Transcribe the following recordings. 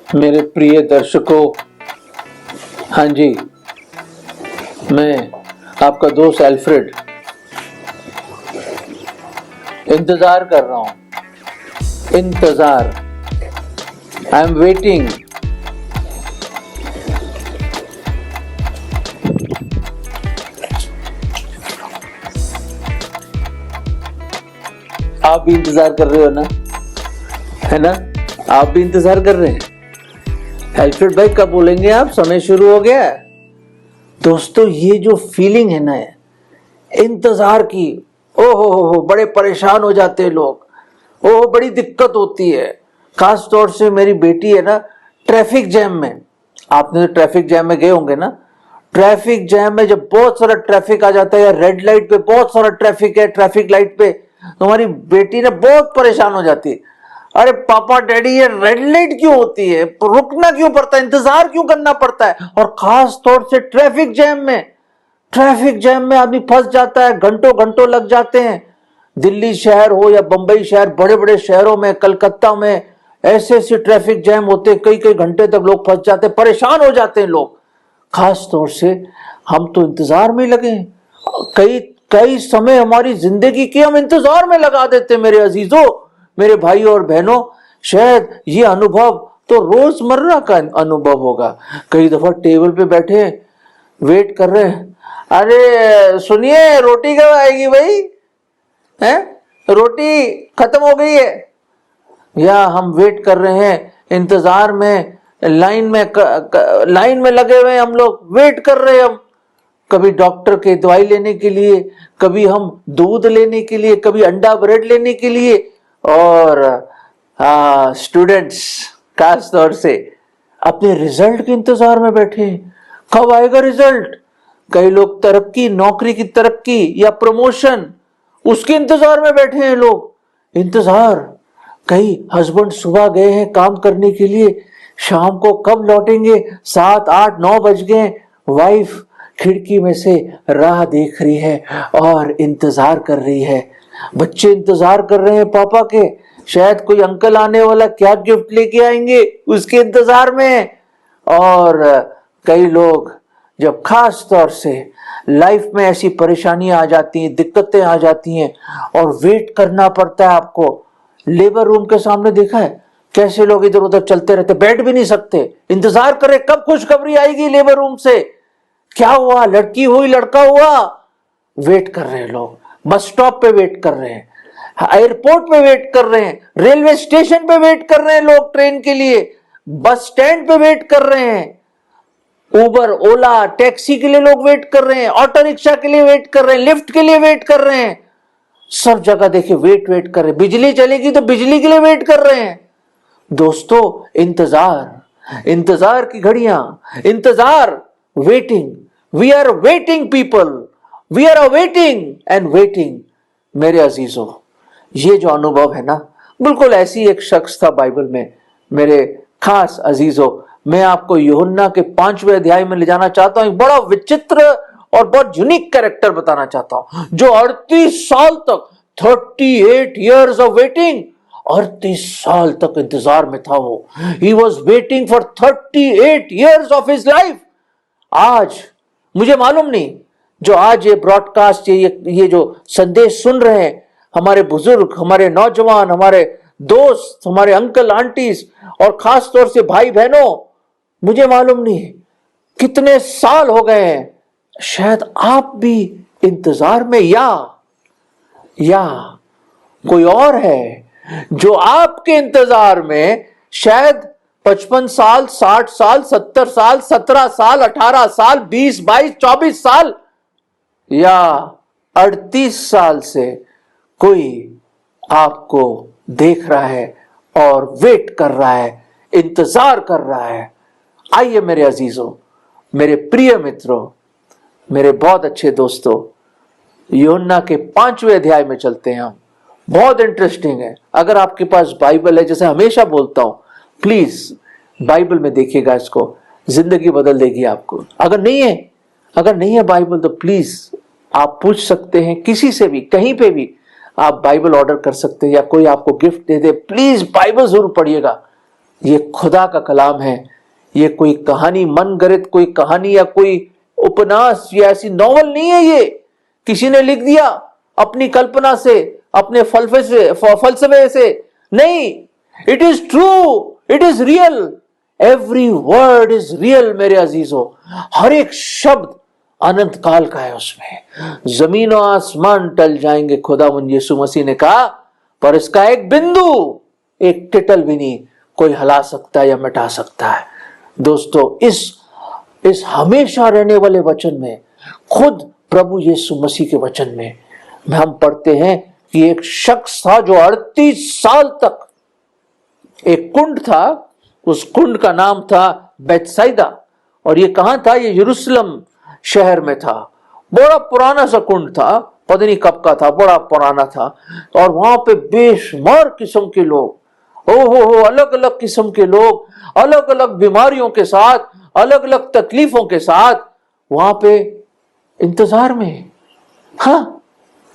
मेरे प्रिय दर्शकों, हाँ जी, मैं आपका दोस्त एल्फ्रेड इंतजार कर रहा हूं। इंतजार, आई एम वेटिंग। आप भी इंतजार कर रहे हो ना, है ना? आप भी इंतजार कर रहे हैं। एल्फ्रेड भाई कब बोलेंगे आप? समय शुरू हो गया है। दोस्तों, ये जो फीलिंग है ना इंतजार की, ओहो बड़े परेशान हो जाते हैं लोग। ओहो, बड़ी दिक्कत होती है। खास तौर से मेरी बेटी है ना, ट्रैफिक जैम में। आपने तो ट्रैफिक जैम में गए होंगे ना। ट्रैफिक जैम में जब बहुत सारा ट्रैफिक आ जाता है, या रेड लाइट पे बहुत सारा ट्रैफिक है, ट्रैफिक लाइट पे, तो हमारी बेटी ना बहुत परेशान हो जाती है। अरे पापा डैडी, ये रेड लाइट क्यों होती है? रुकना क्यों पड़ता है? इंतजार क्यों करना पड़ता है? और खास तौर से ट्रैफिक जैम में आदमी फंस जाता है, घंटों घंटों लग जाते हैं। दिल्ली शहर हो या बंबई शहर, बड़े बड़े शहरों में, कलकत्ता में ऐसे ऐसे ट्रैफिक जैम होते, कई कई घंटे तक लोग फंस जाते, परेशान हो जाते हैं लोग। खास तौर से हम तो इंतजार में लगे हैं। कई कई समय हमारी जिंदगी की हम इंतजार में लगा देते। मेरे अजीजों, मेरे भाइयों और बहनों, शायद ये अनुभव तो रोजमर्रा का अनुभव होगा। कई दफा टेबल पे बैठे वेट कर रहे हैं, अरे सुनिए, रोटी कब आएगी भाई? हैं? रोटी खत्म हो गई है। या हम वेट कर रहे हैं, इंतजार में, लाइन में लगे हुए हैं, हम लोग वेट कर रहे हैं। हम कभी डॉक्टर के दवाई लेने के लिए, कभी हम दूध लेने के लिए, कभी अंडा ब्रेड लेने के लिए, और स्टूडेंट्स खास तौर से अपने रिजल्ट के इंतजार में बैठे हैं। कब आएगा रिजल्ट? कई लोग तरक्की, नौकरी की तरक्की या प्रमोशन, उसके इंतजार में बैठे हैं लोग। इंतजार। कई हस्बैंड सुबह गए हैं काम करने के लिए, शाम को कब लौटेंगे? 7, 8, 9 बज गए। वाइफ खिड़की में से राह देख रही है और इंतजार कर रही है। बच्चे इंतजार कर रहे हैं पापा के, शायद कोई अंकल आने वाला, क्या गिफ्ट लेके आएंगे, उसके इंतजार में। और कई लोग जब खास तौर से लाइफ में ऐसी परेशानियां आ जाती हैं, दिक्कतें आ जाती हैं और वेट करना पड़ता है आपको। लेबर रूम के सामने देखा है कैसे लोग इधर उधर चलते रहते, बैठ भी नहीं सकते, इंतजार कर रहे कब खुशखबरी आएगी लेबर रूम से। क्या हुआ? लड़की हुई, लड़का हुआ? वेट कर रहे हैं लोग। बस स्टॉप पे वेट कर रहे हैं, एयरपोर्ट पे वेट कर रहे हैं, रेलवे स्टेशन पे वेट कर रहे हैं लोग ट्रेन के लिए, बस स्टैंड पे वेट कर रहे हैं, उबर, ओला, टैक्सी के लिए लोग वेट कर रहे हैं, ऑटो रिक्शा के लिए वेट कर रहे हैं, लिफ्ट के लिए वेट कर रहे हैं। सब जगह देखिए वेट कर रहे हैं। बिजली चलेगी तो बिजली के लिए वेट कर रहे हैं। दोस्तों, इंतजार की घड़ियां, इंतजार, waiting. We are waiting people, we are waiting and waiting. मेरे अजीजों, ये जो अनुभव है ना, बिल्कुल ऐसी एक शख्स था बाइबल में। मेरे खास अजीजों, मैं आपको यूहन्ना के 5वें अध्याय में ले जाना चाहता हूं। एक बड़ा विचित्र और बहुत यूनिक कैरेक्टर बताना चाहता हूं, जो 38 साल तक, 38 years ऑफ वेटिंग, 38 साल तक इंतजार में था वो। He was waiting for 38 years of his life. आज मुझे मालूम नहीं, जो आज ये ब्रॉडकास्ट, ये जो संदेश सुन रहे हैं, हमारे बुजुर्ग, हमारे नौजवान, हमारे दोस्त, हमारे अंकल आंटीज और खास तौर से भाई बहनों, मुझे मालूम नहीं कितने साल हो गए हैं। शायद आप भी इंतजार में, या कोई और है जो आपके इंतजार में शायद 55 साल, 60 साल, 70 साल, 17 साल, 18 साल, 20, 22, 24 साल या 38 साल से कोई आपको देख रहा है और वेट कर रहा है, इंतजार कर रहा है। आइए मेरे अजीजों, मेरे प्रिय मित्रों, मेरे बहुत अच्छे दोस्तों, यूहन्ना के 5वें अध्याय में चलते हैं हम। बहुत इंटरेस्टिंग है। अगर आपके पास बाइबल है, जैसे हमेशा बोलता हूं, प्लीज बाइबल में देखिएगा, इसको जिंदगी बदल देगी आपको। अगर नहीं है बाइबल, तो प्लीज आप पूछ सकते हैं किसी से भी, कहीं पे भी आप बाइबल ऑर्डर कर सकते हैं, या कोई आपको gift they they, please Bible जरूर पढ़िएगा। ये खुदा का कलाम है। ये कोई कहानी मनगढ़ंत कोई कहानी या कोई उपन्यास या ऐसी नॉवल नहीं है। ये किसी ने लिख दिया अपनी कल्पना से, अपने फलसफे से नहीं। It is true, it is real, every word is real मेरे अजीजों। हर एक शब्द अनंत काल का है। उसमें जमीन और आसमान टल जाएंगे, खुदावंद यीशु मसीह ने कहा, पर इसका एक बिंदु, एक टिटल भी नहीं कोई हिला सकता है या मिटा सकता है। दोस्तों, इस हमेशा रहने वाले वचन में, खुद प्रभु यीशु मसीह के वचन में हम पढ़ते हैं कि एक शख्स था जो 38 साल तक, एक कुंड था, उस कुंड का नाम था बेथसाइदा, और ये कहां था? ये यरूशलेम शहर में था। बड़ा पुराना सा कुंड था, पता नहीं कब का था, बड़ा पुराना था। और वहां पे बेशुमार किस्म के लोग, अलग अलग किस्म के लोग, अलग अलग बीमारियों के साथ, अलग अलग तकलीफों के साथ वहां पे इंतजार में। हाँ,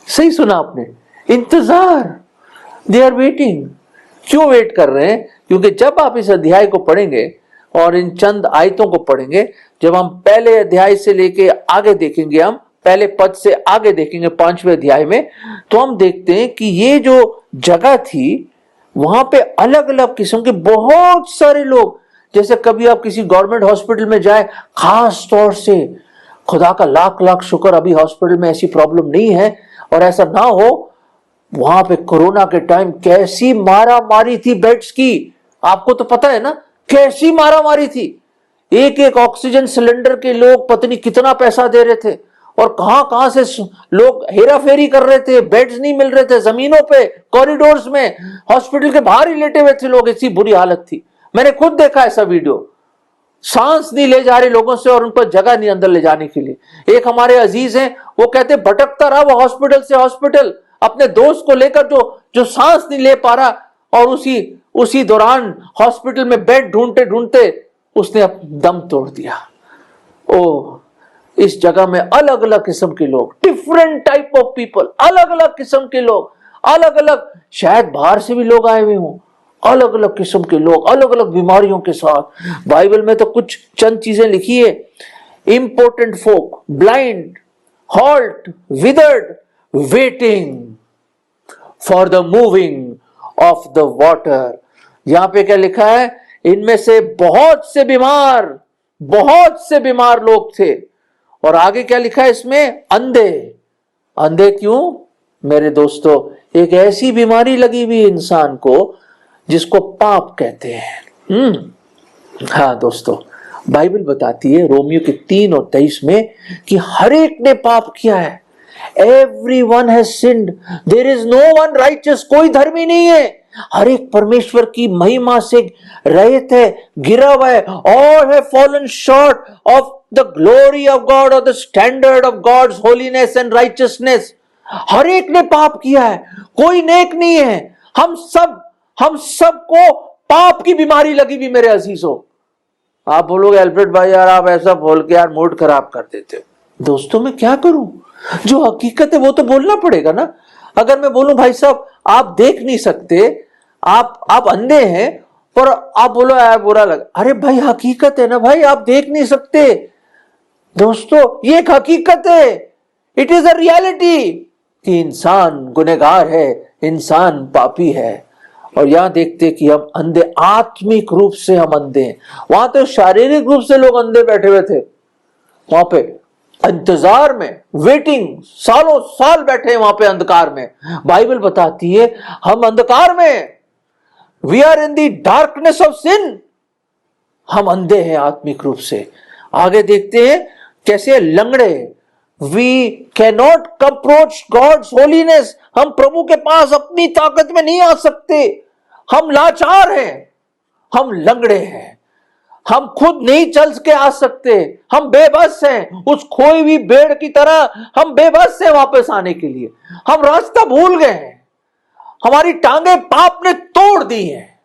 सही सुना आपने, इंतजार। They are waiting. क्यों वेट कर रहे हैं? क्योंकि जब आप इस अध्याय को पढ़ेंगे और इन चंद आयतों को पढ़ेंगे, जब हम पहले अध्याय से लेके आगे देखेंगे, हम पहले पद से आगे देखेंगे 5वें अध्याय में, तो हम देखते हैं कि ये जो जगह थी वहां पे अलग अलग किस्म के बहुत सारे लोग, जैसे कभी आप किसी गवर्नमेंट हॉस्पिटल में जाए, खास तौर से खुदा का लाख लाख शुक्र अभी हॉस्पिटल में ऐसी प्रॉब्लम नहीं है और ऐसा ना हो। वहां पे कोरोना के टाइम कैसी मारा मारी थी बेड्स की, आपको तो पता है ना, कैसी मारा मारी थी। एक एक ऑक्सीजन सिलेंडर के लोग पता नहीं कितना पैसा दे रहे थे, और कहां कहां से लोग हेरा फेरी कर रहे थे, बेड्स नहीं मिल रहे थे, जमीनों पे, कॉरिडोर्स में, हॉस्पिटल के बाहर ही लेटे हुए थे लोग, ऐसी बुरी हालत थी। मैंने खुद देखा ऐसा वीडियो। सांस नहीं ले जा रहे लोगों से और उन पर जगह नहीं अंदर ले जाने के लिए। एक हमारे अजीज हैं, वो कहते भटकता रहा वो हॉस्पिटल से हॉस्पिटल अपने दोस्त को लेकर, जो सांस नहीं ले पा रहा, और उसी दौरान हॉस्पिटल में बेड ढूंढते ढूंढते उसने दम तोड़ दिया। ओ, इस जगह में अलग अलग किस्म के लोग, डिफरेंट टाइप ऑफ पीपल, अलग अलग किस्म के लोग, अलग अलग, शायद बाहर से भी लोग आए हुए हों, अलग अलग किस्म के लोग, अलग अलग बीमारियों के साथ। बाइबल में तो कुछ चंद चीजें लिखी है, important folk, blind, halt, withered, waiting for the moving of the water. यहां पे क्या लिखा है? इनमें से बहुत से बीमार लोग थे। और आगे क्या लिखा है इसमें? अंधे। अंधे क्यों मेरे दोस्तों? एक ऐसी बीमारी लगी हुई इंसान को जिसको पाप कहते हैं। हाँ दोस्तों, बाइबल बताती है रोमियो के 3 और 23 में कि हर एक ने पाप किया है। Everyone has sinned. There is no one righteous. कोई धर्मी नहीं है। हर एक परमेश्वर की महिमा से रहित है, गिरा हुआ है। All have fallen short of the glory of God or the standard of God's holiness and righteousness. हर एक ने पाप किया है, कोई नेक नहीं है। हम सबको पाप की बीमारी लगी भी मेरे अजीजों। आप बोलोगे अल्फ्रेड भाई यार आप ऐसा बोल के यार मूड खराब कर देते हो। दोस्तों मैं क्या करूं? जो हकीकत है वो तो बोलना पड़ेगा ना। अगर मैं बोलूं भाई साहब आप देख नहीं सकते, आप अंधे हैं, पर आप बोलो यार बुरा लगा, अरे भाई हकीकत है ना भाई, आप देख नहीं सकते। दोस्तों ये एक हकीकत है, इट इज अ रियलिटी कि इंसान गुनहगार है, इंसान पापी है। और यहां देखते कि हम अंधे, आत्मिक रूप से हम अंधे हैं। वहां तो शारीरिक रूप से लोग अंधे बैठे हुए थे, वहां पे इंतजार में, वेटिंग, सालों साल बैठे हैं वहां पे अंधकार में। बाइबल बताती है हम अंधकार में, we are in the darkness of sin, हम अंधे हैं आत्मिक रूप से। आगे देखते हैं कैसे लंगड़े, we can not approach God's holiness, हम प्रभु के पास अपनी ताकत में नहीं आ सकते। हम लाचार हैं, हम लंगड़े हैं, हम खुद नहीं चल के आ सकते, हम बेबस हैं। उस खोई हुई भेड़ की तरह हम बेबस हैं वापस आने के लिए। हम रास्ता भूल गए हैं, हमारी टांगे पाप ने तोड़ दी हैं,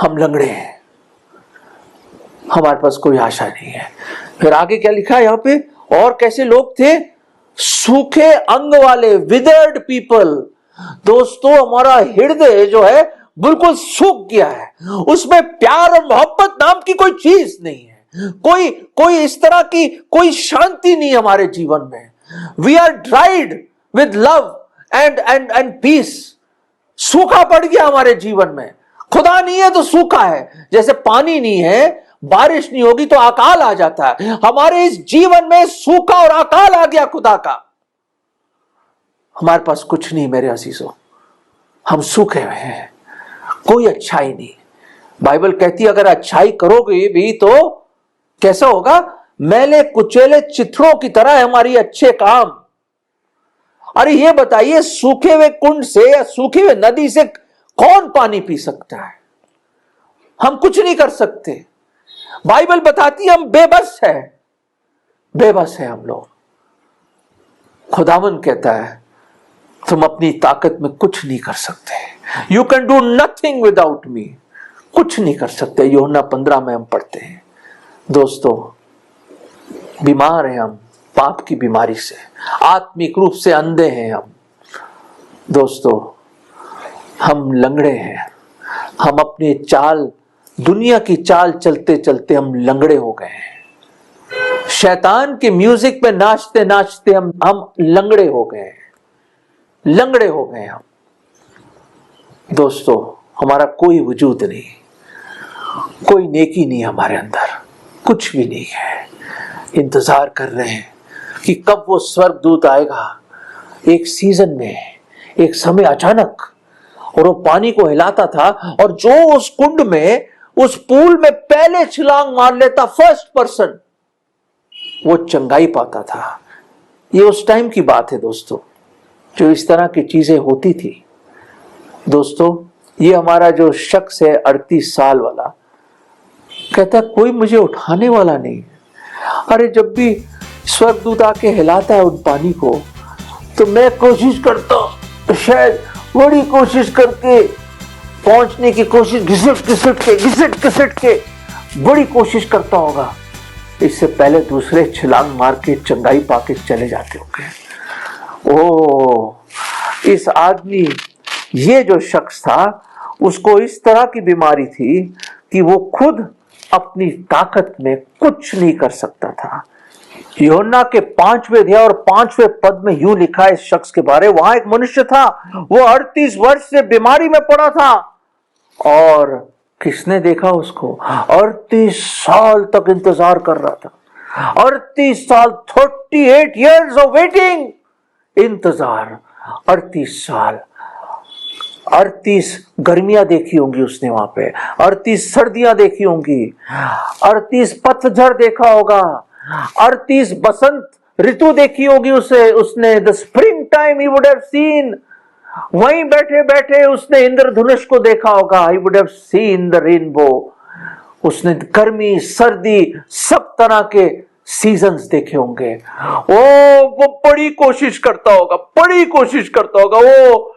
हम लंगड़े हैं, हमारे पास कोई आशा नहीं है। फिर आगे क्या लिखा है यहां पे? और कैसे लोग थे? सूखे अंग वाले, विदर्ड पीपल। दोस्तों हमारा हृदय जो है बिल्कुल सूख गया है, उसमें प्यार और मोहब्बत नाम की कोई चीज नहीं है, कोई इस तरह की कोई शांति नहीं हमारे जीवन में। We are dried with love and peace. सूखा पड़ गया हमारे जीवन में। खुदा नहीं है तो सूखा है, जैसे पानी नहीं है, बारिश नहीं होगी तो अकाल आ जाता है। हमारे इस जीवन में सूखा और अकाल आ गया खुदा का। हमारे पास कुछ नहीं मेरे अजीजों, हम सूखे हुए हैं, कोई अच्छाई नहीं। बाइबल कहती है अगर अच्छाई करोगे भी तो कैसा होगा? मैले कुचेले चित्रों की तरह है हमारी अच्छे काम। अरे ये बताइए, सूखे हुए कुंड से या सूखे हुए नदी से कौन पानी पी सकता है? हम कुछ नहीं कर सकते। बाइबल बताती है हम बेबस है, बेबस है हम लोग। खुदावन कहता है तुम अपनी ताकत में कुछ नहीं कर सकते। You can do nothing without me. कुछ नहीं कर सकते। यूहन्ना 15 में हम पढ़ते हैं। दोस्तों, बीमार हैं हम पाप की बीमारी से, आत्मिक रूप से अंधे हैं हम। दोस्तों, हम लंगड़े हैं। हम अपनी चाल, दुनिया की चाल चलते चलते हम लंगड़े हो गए हैं। शैतान के म्यूजिक पे नाचते नाचते हम लंगड़े हो गए हैं, लंगड़े हो गए हम। दोस्तों, हमारा कोई वजूद नहीं, कोई नेकी नहीं हमारे अंदर, कुछ भी नहीं है। इंतजार कर रहे हैं कि कब वो स्वर्गदूत आएगा। एक सीजन में, एक समय अचानक, और वो पानी को हिलाता था, और जो उस कुंड में, उस पूल में पहले छलांग मार लेता, फर्स्ट पर्सन, वो चंगाई पाता था। ये उस टाइम की बात है दोस्तों, जो इस तरह की चीजें होती थी। दोस्तों, ये हमारा जो शख्स है 38 साल वाला, कहता कोई मुझे उठाने वाला नहीं। अरे जब भी स्वर्गदूत आके हिलाता है उन पानी को, तो मैं कोशिश करता हूं, शायद बड़ी कोशिश करके पहुंचने की कोशिश, घिसट के बड़ी कोशिश करता होगा। इससे पहले दूसरे छलांग मार के चंगाई पाके चले जाते होंगे। ओ, इस आदमी, ये जो शख्स था, उसको इस तरह की बीमारी थी कि वो खुद अपनी ताकत में कुछ नहीं कर सकता था। यूहन्ना के 5वें अध्याय और 5वें पद में यूं लिखा है इस शख्स के बारे। वहां एक मनुष्य था, वो 38 वर्ष से बीमारी में पड़ा था, और किसने देखा उसको? 38 साल तक इंतजार कर रहा था। 38 साल, 38 years ऑफ वेटिंग, इंतजार। 38 साल, 38 गर्मियां देखी होंगी उसने वहां पे, 38 सर्दियां देखी होंगी, 38 पतझड़ देखा होगा, 38 बसंत ऋतु देखी होगी उसने। The spring time he would have seen. वहीं बैठे बैठे उसने इंद्रधनुष को देखा होगा। He would have seen the rainbow. उसने गर्मी, सर्दी, सब तरह के सीजन्स देखे होंगे। वो बड़ी कोशिश करता होगा, बड़ी कोशिश करता होगा, वो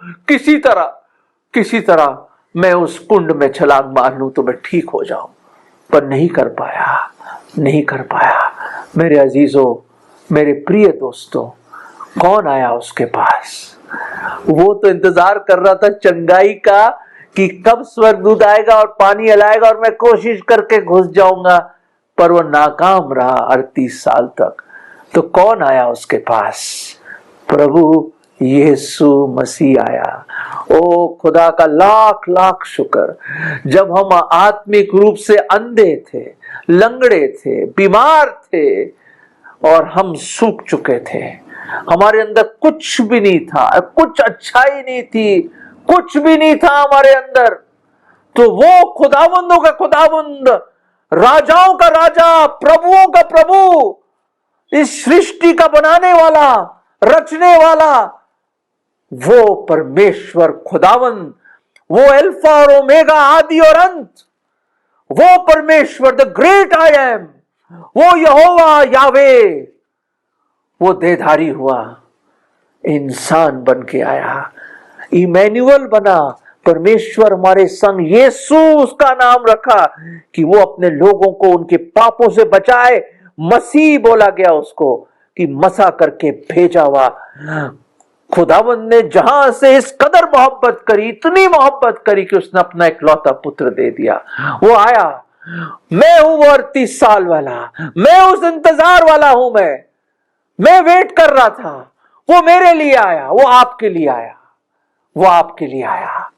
किसी तरह मैं उस कुंड में छलांग मार लूं तो मैं ठीक हो जाऊं, पर नहीं कर पाया। मेरे अजीजों, मेरे प्रिय दोस्तों, कौन आया उसके पास? वो तो इंतजार कर रहा था चंगाई का, कि कब स्वर्गदूत आएगा और पानी हिलाएगा और मैं कोशिश करके घुस जाऊंगा, पर वो नाकाम रहा 38 साल तक। तो कौन आया उसके पास? प्रभु यीशु मसीह आया। ओ खुदा का लाख लाख शुक्र। जब हम आत्मिक रूप से अंधे थे, लंगड़े थे, बीमार थे, और हम सूख चुके थे, हमारे अंदर कुछ भी नहीं था, कुछ अच्छाई नहीं थी, कुछ भी नहीं था हमारे अंदर, तो वो खुदावंदों का खुदावंद, राजाओं का राजा, प्रभुओं का प्रभु, इस सृष्टि का बनाने वाला, रचने वाला, वो परमेश्वर खुदावंद, वो अल्फा और ओमेगा, आदि और अंत, वो परमेश्वर, द ग्रेट आई एम, वो यहोवा यावे, वो देहधारी हुआ, इंसान बन के आया, इमैनुअल बना, परमेश्वर हमारे संग। यीशु उसका नाम रखा कि वो अपने लोगों को उनके पापों से बचाए। मसीह बोला गया उसको, कि मसा करके भेजा हुआ खुदावंद ने जहां से इस कदर मोहब्बत करी, इतनी मोहब्बत करी कि उसने अपना इकलौता पुत्र दे दिया। वो आया, मैं हूं वो 38 साल वाला, मैं उस इंतजार वाला हूं, मैं वेट कर रहा था। वो मेरे लिए आया, वो आपके लिए आया, वो आपके लिए आया,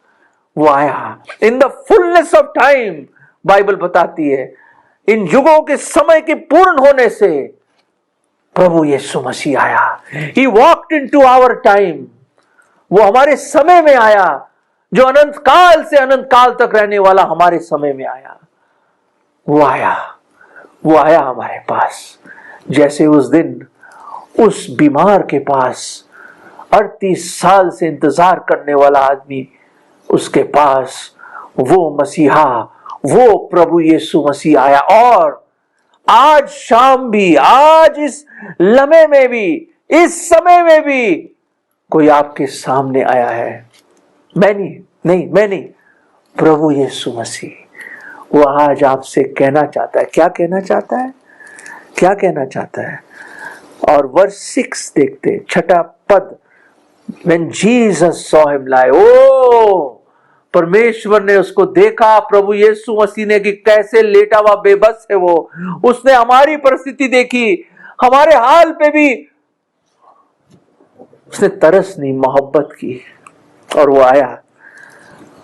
वो आया in the fullness of time. Bible बताती है इन युगों के समय के पूर्ण होने से प्रभु यीशु मसीह आया। He walked into our time। वो हमारे समय में आया, जो अनंत काल से अनंत काल तक रहने वाला हमारे समय में आया। वो आया, वो आया हमारे पास। जैसे उस दिन उस बीमार के पास 38 साल से इंतजार करने वाला आदमी, उसके पास वो मसीहा, वो प्रभु यीशु मसीह आया। और आज शाम भी, आज इस लम्हे में भी, इस समय में भी कोई आपके सामने आया है। मैं नहीं, प्रभु यीशु मसीह वो आज आपसे कहना चाहता है। क्या कहना चाहता है? क्या कहना चाहता है? और वर्स 6 देखते, 6 पद। When Jesus saw him lie, ओ परमेश्वर ने उसको देखा, प्रभु यीशु मसीह ने, कि कैसे लेटा हुआ बेबस है वो। उसने हमारी परिस्थिति देखी, हमारे हाल पे भी उसने तरस नहीं, मोहब्बत की। और वो आया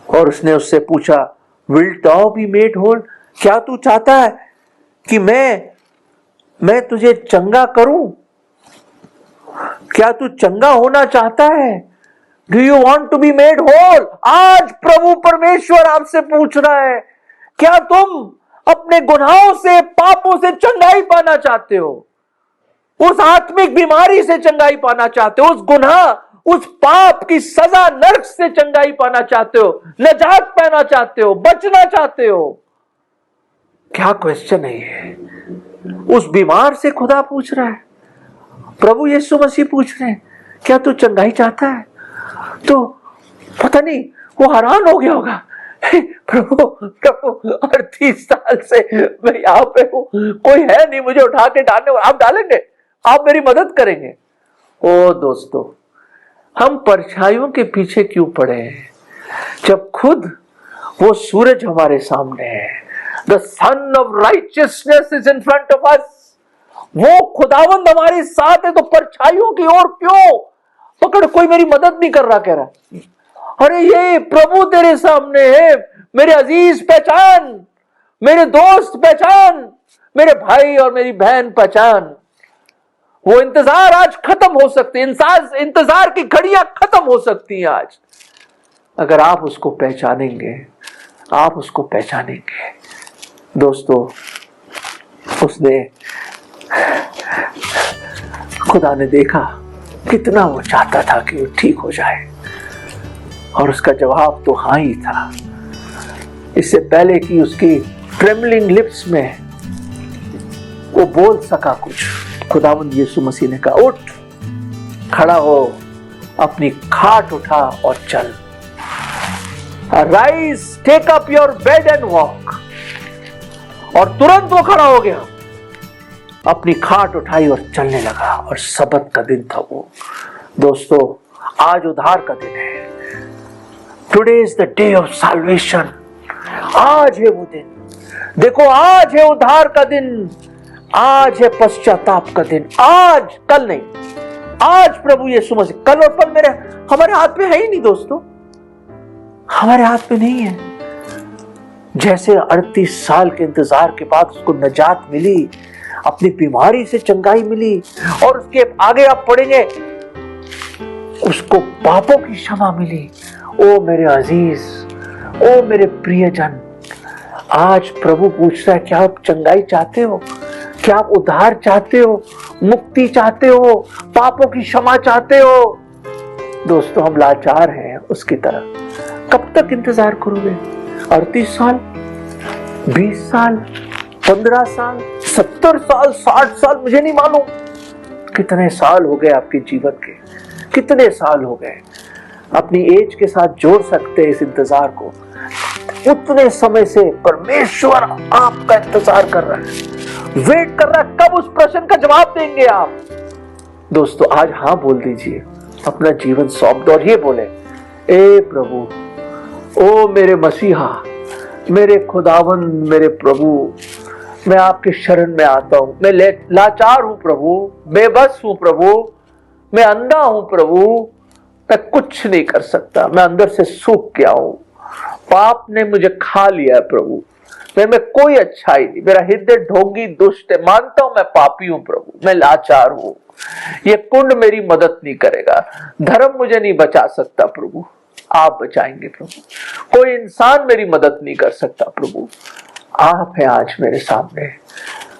और उसने उससे पूछा, will thou be made whole? क्या तू चाहता है कि मैं तुझे चंगा करूं? क्या तू चंगा होना चाहता है? Do you want to be made whole? आज प्रभु परमेश्वर आपसे पूछ रहा है, क्या तुम अपने गुनाहों से, पापों से चंगाई पाना चाहते हो? उस आत्मिक बीमारी से चंगाई पाना चाहते हो? उस गुनाह, उस पाप की सजा, नरक से चंगाई पाना चाहते हो? निजात पाना चाहते हो? बचना चाहते हो? क्या क्वेश्चन है ये? उस बीमार से खुदा पूछ रहा है, प्रभु यीशु मसीह पूछ रहे हैं, क्या तू चंगाई चाहता है? तो पता नहीं वो हैरान हो गया होगा, प्रभु 38 साल से मैं यहाँ पे हूँ, कोई है नहीं मुझे उठा के डालने, आप डालेंगे, आप मेरी मदद करेंगे। ओ दोस्तों, हम परछाइयों के पीछे क्यों पड़े हैं, जब खुद वो सूरज हमारे सामने है। The son of righteousness is in front of us. वो खुदावंद हमारे साथ है, तो परछाइयों की ओर क्यों पकड़? कोई मेरी मदद नहीं कर रहा, कह रहा, अरे ये प्रभु तेरे सामने है, मेरे अजीज पहचान, मेरे दोस्त पहचान, मेरे भाई और मेरी बहन पहचान। वो इंतजार आज खत्म हो सकते, इंतजार की घड़ियां खत्म हो सकती हैं आज, अगर आप उसको पहचानेंगे, आप उसको पहचानेंगे। दोस्तों, उसने, खुदा ने देखा कितना वो चाहता था कि वो ठीक हो जाए, और उसका जवाब तो हाँ ही था। इससे पहले कि उसकी ट्रेमलिंग लिप्स में वो बोल सका कुछ, खुदावंद यीशु मसीह ने कहा, उठ, खड़ा हो, अपनी खाट उठा और चल। Rise, take up your bed and walk. और तुरंत वो खड़ा हो गया, अपनी खाट उठाई और चलने लगा। और सब्त का दिन था वो। दोस्तों, आज उद्धार का दिन है। Today is the day of salvation. आज है वो दिन। देखो, आज है उद्धार का दिन, आज है पश्चाताप का दिन। आज, कल नहीं, आज प्रभु यीशु मसीह। कल और पल हमारे हाथ में है ही नहीं दोस्तों, हमारे हाथ में नहीं है। जैसे 38 साल के इंतजार के बाद उसको नजात मिली, अपनी बीमारी से चंगाई मिली, और उसके आगे आप पढ़ेंगे उसको पापों की क्षमा मिली। ओ मेरे अजीज, ओ मेरे प्रियजन, आज प्रभु पूछ रहा है, क्या आप चंगाई चाहते हो? क्या आप उद्धार चाहते हो? मुक्ति चाहते हो? पापों की क्षमा चाहते हो? दोस्तों, हम लाचार हैं उसकी तरह। कब तक इंतजार करोगे? 38 साल, 20 साल, 15 साल, 70 साल, 60 साल, मुझे नहीं मालूम कितने साल हो गए आपके जीवन के, कितने साल हो गए। अपनी एज के साथ जोड़ सकते हैं इस इंतजार को। उतने समय से परमेश्वर आपका इंतजार कर रहा है, वेट कर रहा है, कब उस प्रश्न का जवाब देंगे आप। दोस्तों, आज हाँ बोल दीजिए, अपना जीवन सौंप दो और ये बोले, ए प्रभु, ओ मेरे मसीहा, मेरे खुदावन, मेरे प्रभु, मैं आपके शरण में आता हूं। मैं लाचार हूं प्रभु, बेबस हूं प्रभु, मैं अंधा हूं प्रभु, मैं कुछ नहीं कर सकता, मैं अंदर से सूख गया हूं, पाप ने मुझे खा लिया है प्रभु, मैं कोई अच्छाई नहीं, मेरा हृदय ढोंगी दुष्ट है, मानता हूं मैं पापी हूं प्रभु, मैं लाचार हूं, ये कुंड मेरी मदद नहीं करेगा, धर्म मुझे नहीं बचा सकता प्रभु, आप बचाएंगे प्रभु, कोई इंसान मेरी मदद नहीं कर सकता प्रभु, आप हैं आज मेरे सामने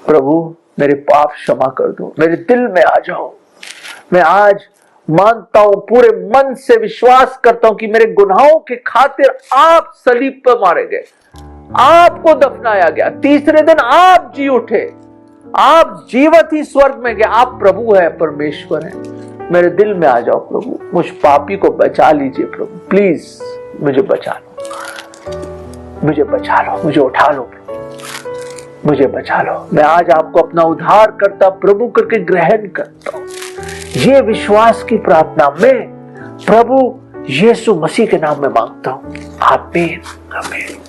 प्रभु, मेरे पाप क्षमा कर दो, मेरे दिल में आ जाओ। मैं आज मानता हूं, पूरे मन से विश्वास करता हूं कि मेरे गुनाहों के खातिर आप सलीब पर मारे गए, आपको दफनाया गया, तीसरे दिन आप जी उठे, आप जीवित ही स्वर्ग में गए, आप प्रभु है, परमेश्वर है। मेरे दिल में आ जाओ प्रभु, मुझ पापी को बचा लीजिए प्रभु, प्लीज मुझे बचा लो, मुझे बचा लो, मुझे उठा लो प्रभु, मुझे बचा लो। मैं आज आपको अपना उद्धार करता प्रभु करके ग्रहण करता हूं। ये विश्वास की प्रार्थना मैं प्रभु यीशु मसीह के नाम में मांगता हूं, आमीन आमीन।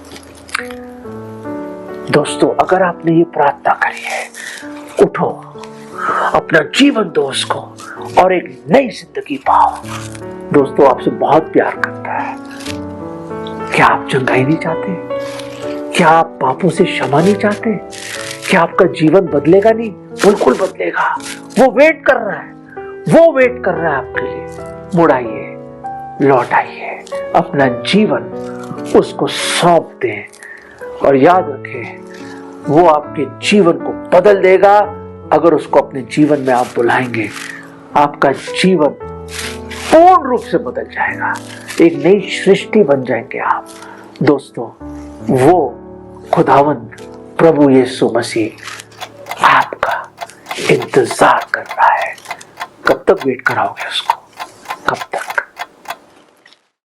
दोस्तों, अगर आपने ये प्रार्थना करी है, उठो, अपना जीवन दो उसको और एक नई जिंदगी पाओ। दोस्तों, आपसे बहुत प्यार करता है। क्या आप चंगाई नहीं चाहते? क्या आप पापों से क्षमा नहीं चाहते? क्या आपका जीवन बदलेगा नहीं? बिल्कुल बदलेगा। वो वेट कर रहा है, वो वेट कर रहा है आपके लिए। मुड़ आइए, लौट आइए, अपना जीवन उसको सौंप दें और याद रखें, वो आपके जीवन को बदल देगा। अगर उसको अपने जीवन में आप बुलाएंगे, आपका जीवन पूर्ण रूप से बदल जाएगा, एक नई सृष्टि बन जाएंगे आप। दोस्तों, वो खुदावंद प्रभु यीशु मसीह आपका इंतजार कर रहा है। कब तक वेट कराओगे उसको? कब तक?